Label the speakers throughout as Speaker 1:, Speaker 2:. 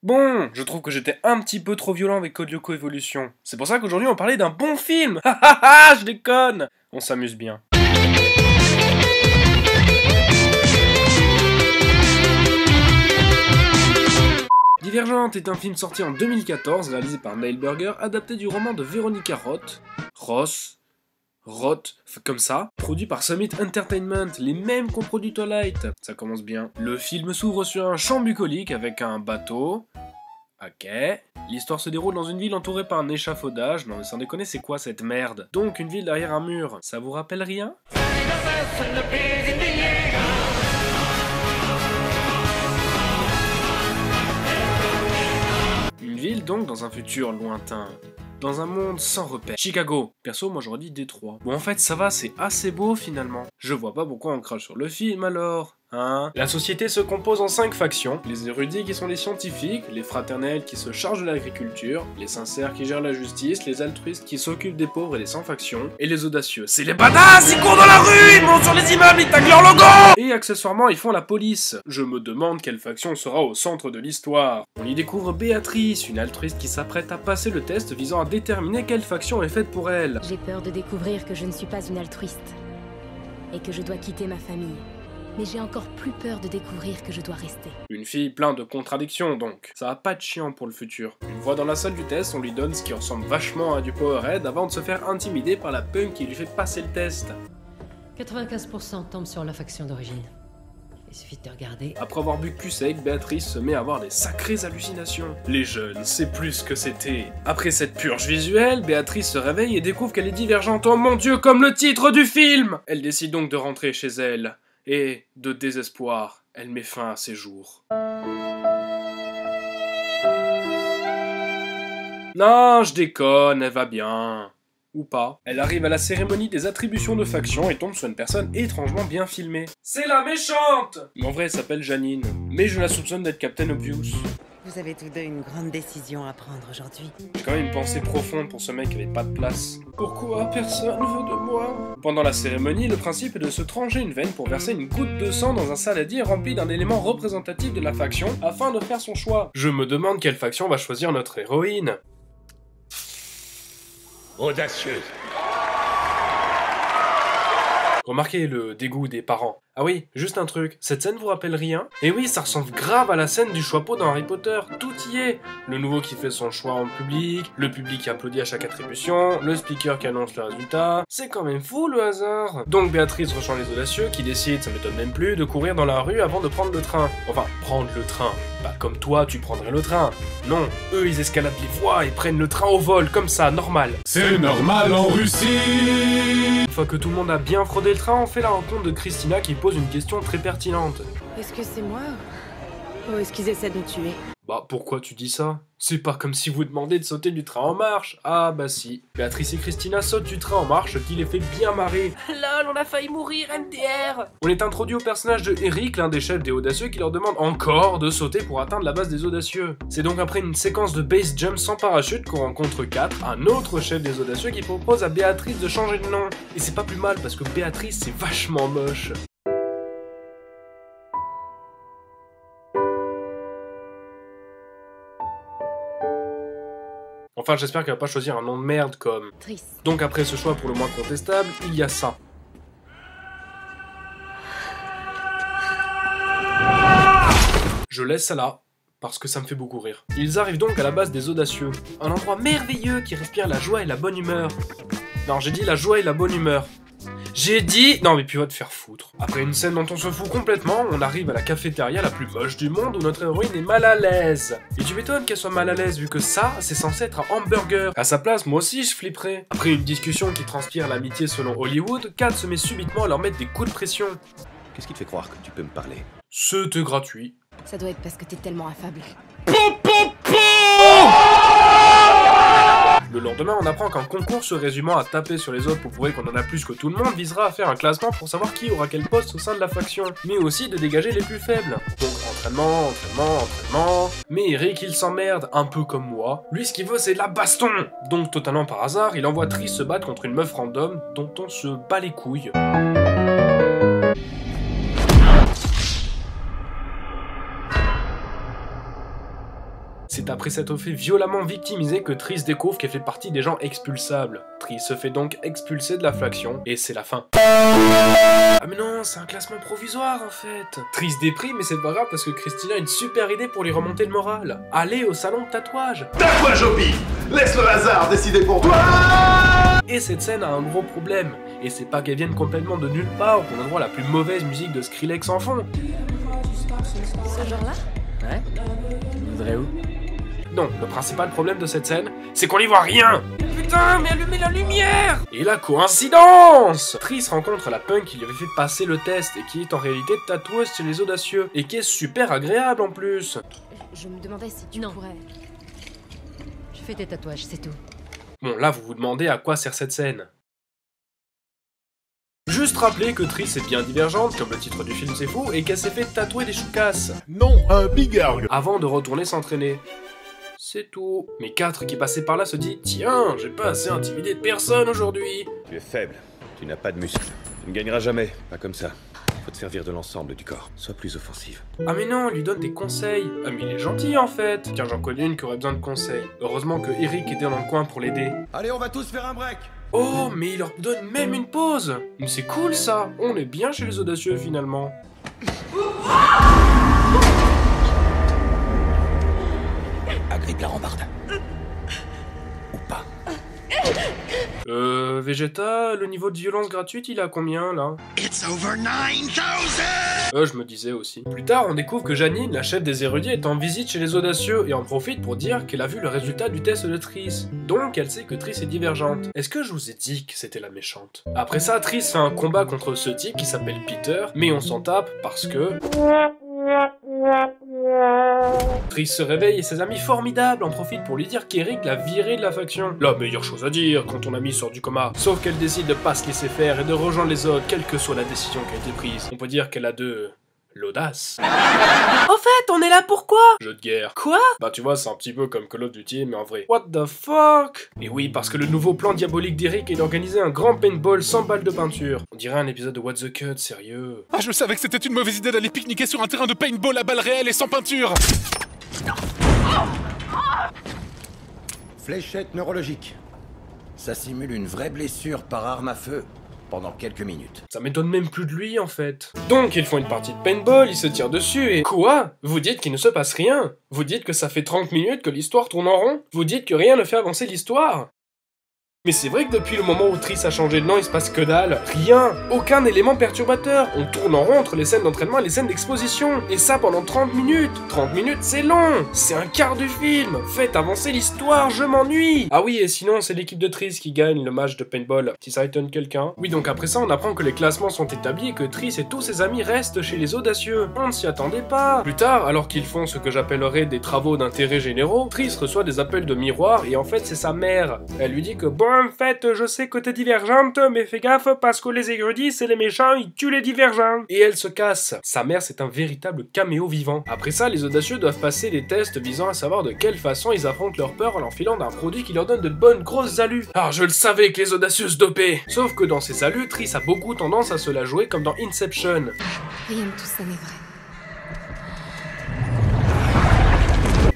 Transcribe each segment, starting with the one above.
Speaker 1: Bon, je trouve que j'étais un petit peu trop violent avec Code Lyoko Evolution. C'est pour ça qu'aujourd'hui on parlait d'un bon film. Ha ha ha, je déconne. On s'amuse bien. Divergente est un film sorti en 2014, réalisé par Neil Burger, adapté du roman de Veronica Roth, comme ça, produit par Summit Entertainment, les mêmes qu'on produit Twilight. Ça commence bien. Le film s'ouvre sur un champ bucolique avec un bateau. Ok. L'histoire se déroule dans une ville entourée par un échafaudage. Non mais sans déconner, c'est quoi cette merde? Donc une ville derrière un mur. Ça vous rappelle rien? Une ville donc dans un futur lointain. Dans un monde sans repères. Chicago. Perso, moi j'aurais dit Détroit. Bon en fait ça va, c'est assez beau finalement. Je vois pas pourquoi on crache sur le film alors. Hein? La société se compose en 5 factions, les érudits qui sont les scientifiques, les fraternels qui se chargent de l'agriculture, les sincères qui gèrent la justice, les altruistes qui s'occupent des pauvres et des sans-factions, et les audacieux. C'est les badass, ils courent dans la rue, ils montent sur les immeubles, ils taguent leur logo! Et accessoirement, ils font la police. Je me demande quelle faction sera au centre de l'histoire. On y découvre Béatrice, une altruiste qui s'apprête à passer le test visant à déterminer quelle faction est faite pour elle.
Speaker 2: J'ai peur de découvrir que je ne suis pas une altruiste, et que je dois quitter ma famille. Mais j'ai encore plus peur de découvrir que je dois rester.
Speaker 1: Une fille pleine de contradictions donc. Ça va pas de chiant pour le futur. Une fois dans la salle du test, on lui donne ce qui ressemble vachement à du Powerhead avant de se faire intimider par la punk qui lui fait passer le test.
Speaker 3: 95% tombent sur la faction d'origine. Il suffit de regarder.
Speaker 1: Après avoir bu cul sec, Béatrice se met à avoir des sacrées hallucinations. Les jeunes, c'est plus ce que c'était. Après cette purge visuelle, Béatrice se réveille et découvre qu'elle est divergente. Oh mon dieu, comme le titre du film! Elle décide donc de rentrer chez elle. Et, de désespoir, elle met fin à ses jours. Non, je déconne, elle va bien. Ou pas. Elle arrive à la cérémonie des attributions de faction et tombe sur une personne étrangement bien filmée. C'est la méchante! Mais en vrai, elle s'appelle Janine. Mais je la soupçonne d'être Captain Obvious.
Speaker 4: Vous avez tous deux une grande décision à prendre aujourd'hui.
Speaker 1: J'ai quand même une pensée profonde pour ce mec qui avait pas de place. Pourquoi personne veut de moi? Pendant la cérémonie, le principe est de se trancher une veine pour verser une goutte de sang dans un saladier rempli d'un élément représentatif de la faction afin de faire son choix. Je me demande quelle faction va choisir notre héroïne.
Speaker 5: Audacieuse.
Speaker 1: Remarquez le dégoût des parents. Ah oui, juste un truc, cette scène vous rappelle rien? Et oui, ça ressemble grave à la scène du choix-peau dans Harry Potter, tout y est! Le nouveau qui fait son choix en public, le public qui applaudit à chaque attribution, le speaker qui annonce le résultat... C'est quand même fou le hasard! Donc Béatrice rejoint les audacieux qui décident, ça m'étonne même plus, de courir dans la rue avant de prendre le train. Enfin, prendre le train. Bah comme toi, tu prendrais le train. Non, eux ils escaladent les voies et prennent le train au vol, comme ça, normal.
Speaker 5: C'est normal en Russie.
Speaker 1: Une fois que tout le monde a bien fraudé le train, on fait la rencontre de Christina qui pose une question très pertinente.
Speaker 2: Est-ce que c'est moi? Ou est-ce qu'ils essaient de me tuer?
Speaker 1: Bah pourquoi tu dis ça? C'est pas comme si vous demandez de sauter du train en marche. Ah bah si. Béatrice et Christina sautent du train en marche, ce qui les fait bien marrer. Lol, on a failli mourir, MDR. On est introduit au personnage de Eric, l'un des chefs des audacieux, qui leur demande encore de sauter pour atteindre la base des audacieux. C'est donc après une séquence de base jump sans parachute qu'on rencontre 4, un autre chef des audacieux qui propose à Béatrice de changer de nom. Et c'est pas plus mal parce que Béatrice c'est vachement moche. Enfin, j'espère qu'elle va pas choisir un nom de merde comme...
Speaker 2: Triste.
Speaker 1: Donc après ce choix pour le moins contestable, il y a ça. Je laisse ça là, parce que ça me fait beaucoup rire. Ils arrivent donc à la base des audacieux. Un endroit merveilleux qui respire la joie et la bonne humeur. Non, j'ai dit la joie et la bonne humeur. J'ai dit... Non mais puis va te faire foutre. Après une scène dont on se fout complètement, on arrive à la cafétéria la plus moche du monde où notre héroïne est mal à l'aise. Et tu m'étonnes qu'elle soit mal à l'aise vu que ça, c'est censé être un hamburger. À sa place, moi aussi je flipperais. Après une discussion qui transpire l'amitié selon Hollywood, Kat se met subitement à leur mettre des coups de pression.
Speaker 6: Qu'est-ce qui te fait croire que tu peux me parler?
Speaker 1: C'était gratuit.
Speaker 2: Ça doit être parce que t'es tellement affable.
Speaker 1: Le lendemain, on apprend qu'un concours se résumant à taper sur les autres pour prouver qu'on en a plus que tout le monde visera à faire un classement pour savoir qui aura quel poste au sein de la faction, mais aussi de dégager les plus faibles. Donc entraînement... Mais Eric, il s'emmerde, un peu comme moi. Lui, ce qu'il veut, c'est de la baston. Donc totalement par hasard, il envoie Triss se battre contre une meuf random dont on se bat les couilles. C'est après s'être fait violemment victimiser que Triss découvre qu'elle fait partie des gens expulsables. Triss se fait donc expulser de la faction, et c'est la fin. Ah mais non, c'est un classement provisoire en fait. Triss déprime, mais c'est pas grave parce que Christina a une super idée pour lui remonter le moral. Allez au salon de tatouage.
Speaker 7: Tatouage au pif. Laisse le hasard décider pour toi.
Speaker 1: Et cette scène a un gros problème. Et c'est pas qu'elle vienne complètement de nulle part qu'on a droit à la plus mauvaise musique de Skrillex en fond.
Speaker 2: Ce genre-là?
Speaker 8: Ouais. Tu voudrais où?
Speaker 1: Non, le principal problème de cette scène, c'est qu'on y voit rien. Putain, mais allumez la lumière! Et la coïncidence! Triss rencontre la punk qui lui avait fait passer le test et qui est en réalité tatoueuse chez les audacieux et qui est super agréable en plus.
Speaker 2: Je me demandais si tu pourrais...
Speaker 3: Je fais tes tatouages, c'est tout.
Speaker 1: Bon, là vous vous demandez à quoi sert cette scène. Juste rappeler que Triss est bien divergente, comme le titre du film c'est fou, et qu'elle s'est fait tatouer des choucasses.
Speaker 5: Non, un bigargue.
Speaker 1: Avant de retourner s'entraîner. C'est tout. Mais 4 qui passait par là se dit « Tiens, j'ai pas assez intimidé de personne aujourd'hui !»
Speaker 6: Tu es faible, tu n'as pas de muscles. Tu ne gagneras jamais, pas comme ça. Faut te servir de l'ensemble du corps. Sois plus offensive.
Speaker 1: Ah mais non, elle lui donne des conseils. Ah mais il est gentil en fait. Tiens, j'en connais une qui aurait besoin de conseils. Heureusement que Eric était dans le coin pour l'aider.
Speaker 7: Allez, on va tous faire un break.
Speaker 1: Oh, mais il leur donne même une pause. Mais c'est cool ça. On est bien chez les audacieux finalement.
Speaker 6: Agrippe la rambarde. Ou pas.
Speaker 1: Vegeta, le niveau de violence gratuite, il est à combien là?
Speaker 7: It's over 9000.
Speaker 1: Je me disais aussi. Plus tard, on découvre que Janine, la chef des érudits, est en visite chez les audacieux et en profite pour dire qu'elle a vu le résultat du test de Triss. Donc, elle sait que Triss est divergente. Est-ce que je vous ai dit que c'était la méchante? Après ça, Triss fait un combat contre ce type qui s'appelle Peter, mais on s'en tape parce que... Triss se réveille et ses amis formidables en profitent pour lui dire qu'Eric l'a viré de la faction. La meilleure chose à dire quand ton ami sort du coma. Sauf qu'elle décide de pas se laisser faire et de rejoindre les autres, quelle que soit la décision qui a été prise. On peut dire qu'elle a de... l'audace. Au fait, on est là pourquoi? Jeu de guerre. Quoi? Bah tu vois, c'est un petit peu comme Call of Duty, mais en vrai. What the fuck? Et oui, parce que le nouveau plan diabolique d'Eric est d'organiser un grand paintball sans balles de peinture. On dirait un épisode de What the Cut, sérieux.
Speaker 5: Ah, je savais que c'était une mauvaise idée d'aller pique-niquer sur un terrain de paintball à balles réelles et sans peinture.
Speaker 9: Fléchette neurologique. Ça simule une vraie blessure par arme à feu pendant quelques minutes.
Speaker 1: Ça m'étonne même plus de lui en fait. Donc ils font une partie de paintball, ils se tirent dessus et... Quoi? Vous dites qu'il ne se passe rien? Vous dites que ça fait 30 minutes que l'histoire tourne en rond? Vous dites que rien ne fait avancer l'histoire? Mais c'est vrai que depuis le moment où Triss a changé de nom, il se passe que dalle. Rien. Aucun élément perturbateur. On tourne en rond entre les scènes d'entraînement et les scènes d'exposition. Et ça pendant 30 minutes. 30 minutes, c'est long. C'est un quart du film. Faites avancer l'histoire, je m'ennuie. Ah oui, et sinon, c'est l'équipe de Triss qui gagne le match de paintball. Si ça étonne quelqu'un. Oui, donc après ça, on apprend que les classements sont établis et que Triss et tous ses amis restent chez les audacieux. On ne s'y attendait pas. Plus tard, alors qu'ils font ce que j'appellerais des travaux d'intérêt généraux, Triss reçoit des appels de miroir et en fait, c'est sa mère. Elle lui dit que bon, en fait, je sais que t'es divergente, mais fais gaffe parce que les érudits, c'est les méchants, ils tuent les divergents. Et elle se casse. Sa mère, c'est un véritable caméo vivant. Après ça, les audacieux doivent passer des tests visant à savoir de quelle façon ils affrontent leur peur en l'enfilant d'un produit qui leur donne de bonnes grosses alus. Ah, je le savais que les audacieux se dopaient. Sauf que dans ces alus, Triss a beaucoup tendance à se la jouer comme dans Inception.
Speaker 2: Rien de tout ça n'est vrai.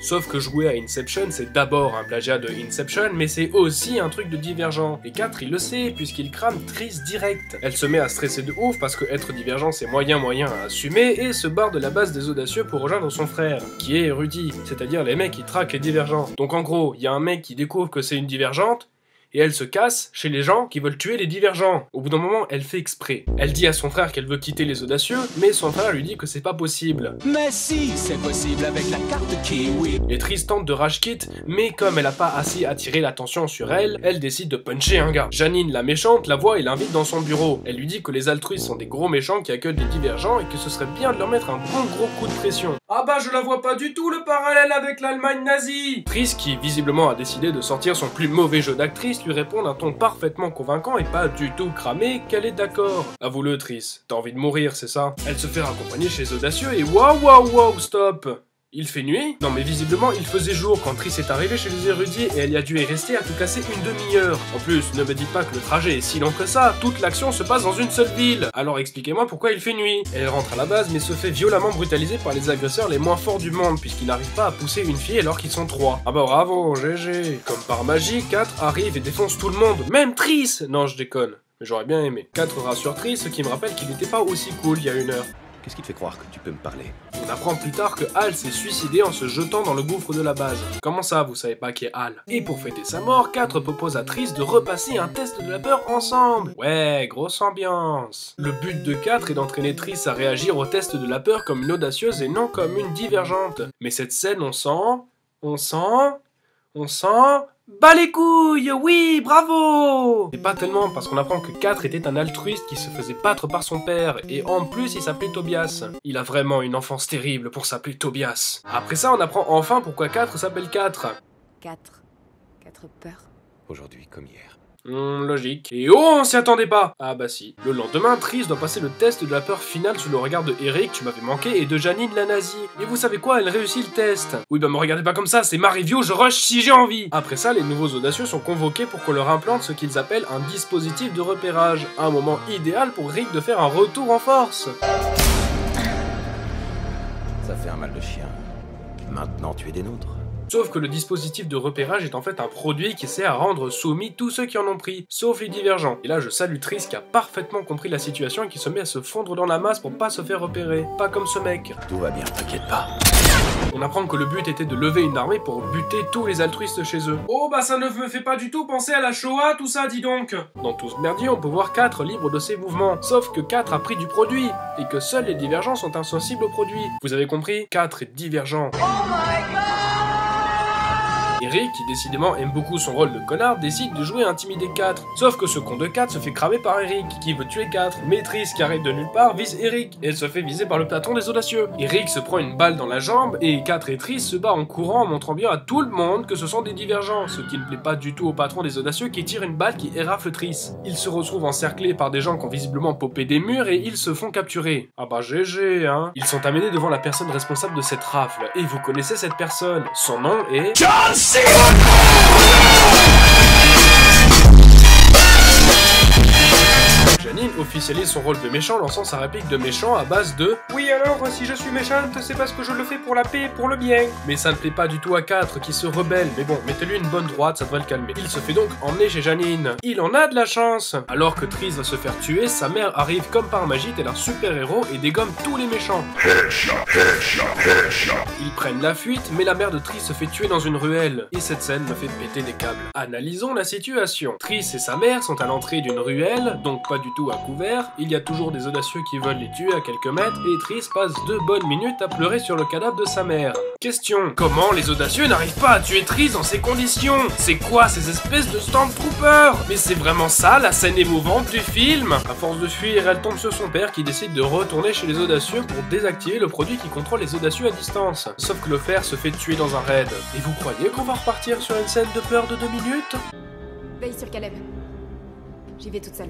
Speaker 1: Sauf que jouer à Inception, c'est d'abord un plagiat de Inception, mais c'est aussi un truc de Divergent. Et 4, il le sait, puisqu'il crame Triss direct. Elle se met à stresser de ouf, parce que être divergent, c'est moyen à assumer, et se barre de la base des audacieux pour rejoindre son frère, qui est érudit, c'est-à-dire les mecs qui traquent les divergents. Donc en gros, il y a un mec qui découvre que c'est une divergente, et elle se casse chez les gens qui veulent tuer les divergents. Au bout d'un moment, elle fait exprès. Elle dit à son frère qu'elle veut quitter les audacieux, mais son frère lui dit que c'est pas possible.
Speaker 10: Mais si, c'est possible avec la carte Kiwi.
Speaker 1: Et Triss tente de rage quit, mais comme elle a pas assez attiré l'attention sur elle, elle décide de puncher un gars. Janine, la méchante, la voit et l'invite dans son bureau. Elle lui dit que les altruistes sont des gros méchants qui accueillent des divergents et que ce serait bien de leur mettre un bon gros coup de pression. Ah bah je la vois pas du tout le parallèle avec l'Allemagne nazie. Triss, qui visiblement a décidé de sortir son plus mauvais jeu d'actrice, lui répond d'un ton parfaitement convaincant et pas du tout cramé qu'elle est d'accord. Avoue-le Triss, t'as envie de mourir, c'est ça? Elle se fait raccompagner chez les audacieux et waouh, stop! Il fait nuit? Non mais visiblement il faisait jour quand Triss est arrivée chez les érudits et elle y a dû y rester à tout casser une demi-heure. En plus, ne me dites pas que le trajet est si long que ça, toute l'action se passe dans une seule ville. Alors expliquez-moi pourquoi il fait nuit. Elle rentre à la base mais se fait violemment brutaliser par les agresseurs les moins forts du monde puisqu'ils n'arrivent pas à pousser une fille alors qu'ils sont 3. Ah bah bravo, GG. Comme par magie, 4 arrive et défonce tout le monde, même Triss. Non je déconne, mais j'aurais bien aimé. 4 rassure Triss, ce qui me rappelle qu'il n'était pas aussi cool il y a une heure.
Speaker 6: Qu'est-ce qui te fait croire que tu peux me parler?
Speaker 1: On apprend plus tard que Hal s'est suicidé en se jetant dans le gouffre de la base. Comment ça, vous savez pas qui est Hal? Et pour fêter sa mort, 4 propose à Triss de repasser un test de la peur ensemble. Ouais, grosse ambiance. Le but de 4 est d'entraîner Triss à réagir au test de la peur comme une audacieuse et non comme une divergente. Mais cette scène, on sent... Bah les couilles, oui, bravo! Et pas tellement, parce qu'on apprend que 4 était un altruiste qui se faisait battre par son père, et en plus il s'appelait Tobias. Il a vraiment une enfance terrible pour s'appeler Tobias. Après ça, on apprend enfin pourquoi 4 s'appelle 4.
Speaker 2: 4 peurs.
Speaker 6: Aujourd'hui comme hier.
Speaker 1: Logique. Et oh, on s'y attendait pas! Ah bah si. Le lendemain, Triss doit passer le test de la peur finale sous le regard de Eric, tu m'avais manqué, et de Janine la nazie. Et vous savez quoi, elle réussit le test. Oui bah me regardez pas comme ça, c'est ma review, je rush si j'ai envie. Après ça, les nouveaux audacieux sont convoqués pour qu'on leur implante ce qu'ils appellent un dispositif de repérage. Un moment idéal pour Rick de faire un retour en force.
Speaker 9: Ça fait un mal de chien. Maintenant tu es des nôtres.
Speaker 1: Sauf que le dispositif de repérage est en fait un produit qui sert à rendre soumis tous ceux qui en ont pris, sauf les divergents. Et là je salue Triss qui a parfaitement compris la situation et qui se met à se fondre dans la masse pour pas se faire repérer. Pas comme ce mec.
Speaker 9: Tout va bien, t'inquiète pas.
Speaker 1: On apprend que le but était de lever une armée pour buter tous les altruistes chez eux. Oh bah ça ne me fait pas du tout penser à la Shoah, tout ça, dis donc. Dans tout ce merdier, on peut voir 4 libre de ses mouvements. Sauf que 4 a pris du produit, et que seuls les divergents sont insensibles au produit. Vous avez compris? 4 est divergent. Oh my god! Eric, qui décidément aime beaucoup son rôle de connard, décide de jouer à intimider 4. Sauf que ce con de 4 se fait cramer par Eric, qui veut tuer 4. Mais Triss, qui arrive de nulle part, vise Eric, et elle se fait viser par le patron des audacieux. Eric se prend une balle dans la jambe, et 4 et Triss se battent en courant en montrant bien à tout le monde que ce sont des divergents, ce qui ne plaît pas du tout au patron des audacieux qui tire une balle qui érafle Triss. Ils se retrouvent encerclés par des gens qui ont visiblement popé des murs et ils se font capturer. Ah bah GG, hein. Ils sont amenés devant la personne responsable de cette rafle, et vous connaissez cette personne. Son nom est... John C. Janine officialise son rôle de méchant, lançant sa réplique de méchant à base de « Oui alors, si je suis méchante, c'est parce que je le fais pour la paix, pour le bien ». Mais ça ne plaît pas du tout à 4 qui se rebelle, mais bon, mettez-lui une bonne droite, ça devrait le calmer. Il se fait donc emmener chez Janine. Il en a de la chance. Alors que Triss va se faire tuer, sa mère arrive comme par magie, tel un super-héros et dégomme tous les méchants. Ils prennent la fuite, mais la mère de Triss se fait tuer dans une ruelle. Et cette scène me fait péter des câbles. Analysons la situation. Triss et sa mère sont à l'entrée d'une ruelle, donc pas du tout à couvert, il y a toujours des audacieux qui veulent les tuer à quelques mètres, et Triss passe 2 bonnes minutes à pleurer sur le cadavre de sa mère. Question: comment les audacieux n'arrivent pas à tuer Triss dans ces conditions? C'est quoi ces espèces de Stormtroopers? Mais c'est vraiment ça la scène émouvante du film? À force de fuir, elle tombe sur son père qui décide de retourner chez les audacieux pour désactiver le produit qui contrôle les audacieux à distance. Sauf que le frère se fait tuer dans un raid. Et vous croyez qu'on va repartir sur une scène de peur de 2 minutes?
Speaker 2: Veille sur Caleb. J'y vais toute seule.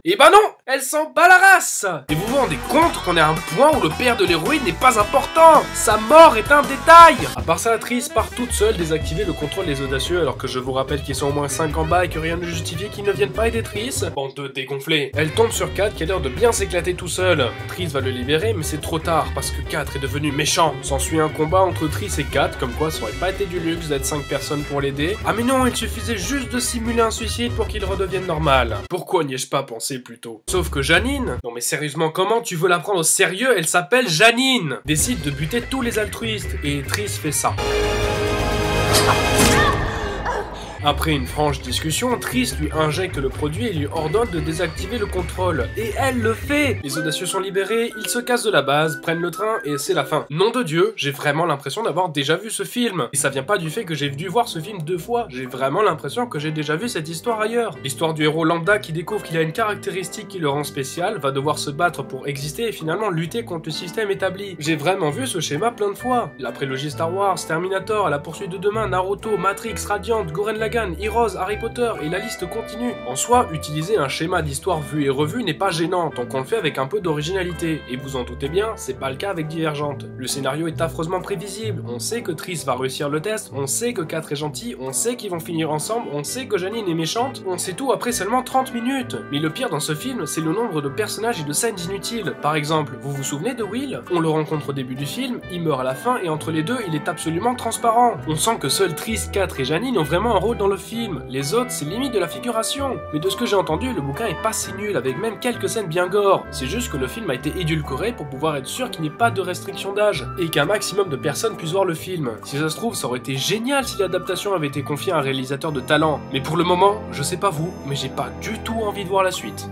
Speaker 1: Et bah non, elle s'en bat la race. Et vous vous rendez compte qu'on est à un point où le père de l'héroïne n'est pas important. Sa mort est un détail. À part ça, Triss part toute seule désactiver le contrôle des audacieux, alors que je vous rappelle qu'ils sont au moins 5 en bas et que rien ne justifie qu'ils ne viennent pas aider Triss. Bande de dégonflés. Elle tombe sur 4 qui a l'air de bien s'éclater tout seul. Triss va le libérer, mais c'est trop tard parce que 4 est devenu méchant. S'ensuit un combat entre Triss et 4, comme quoi ça aurait pas été du luxe d'être 5 personnes pour l'aider. Ah mais non, il suffisait juste de simuler un suicide pour qu'il redevienne normal. Pourquoi n'y ai-je pas pensé plus tôt? Sauf que Janine, non mais sérieusement, comment tu veux la prendre au sérieux? Elle s'appelle Janine, décide de buter tous les altruistes, et Triss fait ça. Après une franche discussion, Triss lui injecte le produit et lui ordonne de désactiver le contrôle. Et elle le fait! Les audacieux sont libérés, ils se cassent de la base, prennent le train et c'est la fin. Nom de Dieu, j'ai vraiment l'impression d'avoir déjà vu ce film. Et ça vient pas du fait que j'ai dû voir ce film 2 fois, j'ai vraiment l'impression que j'ai déjà vu cette histoire ailleurs. L'histoire du héros lambda qui découvre qu'il a une caractéristique qui le rend spécial, va devoir se battre pour exister et finalement lutter contre le système établi. J'ai vraiment vu ce schéma plein de fois. La prélogie Star Wars, Terminator, À la poursuite de demain, Naruto, Matrix, Radiant, Gurren Lagann, Reagan, Heroes, Harry Potter, et la liste continue. En soi, utiliser un schéma d'histoire vu et revu n'est pas gênant, tant qu'on le fait avec un peu d'originalité, et vous en doutez bien, c'est pas le cas avec Divergente. Le scénario est affreusement prévisible, on sait que Triss va réussir le test, on sait que 4 est gentil, on sait qu'ils vont finir ensemble, on sait que Janine est méchante, on sait tout après seulement 30 minutes. Mais le pire dans ce film, c'est le nombre de personnages et de scènes inutiles. Par exemple, vous vous souvenez de Will? On le rencontre au début du film, il meurt à la fin, et entre les deux, il est absolument transparent. On sent que seuls Triss, 4 et Janine ont vraiment un rôle dans le film, les autres c'est limite de la figuration. Mais de ce que j'ai entendu, le bouquin est pas si nul, avec même quelques scènes bien gore. C'est juste que le film a été édulcoré pour pouvoir être sûr qu'il n'y ait pas de restriction d'âge, et qu'un maximum de personnes puissent voir le film. Si ça se trouve, ça aurait été génial si l'adaptation avait été confiée à un réalisateur de talent. Mais pour le moment, je sais pas vous, mais j'ai pas du tout envie de voir la suite.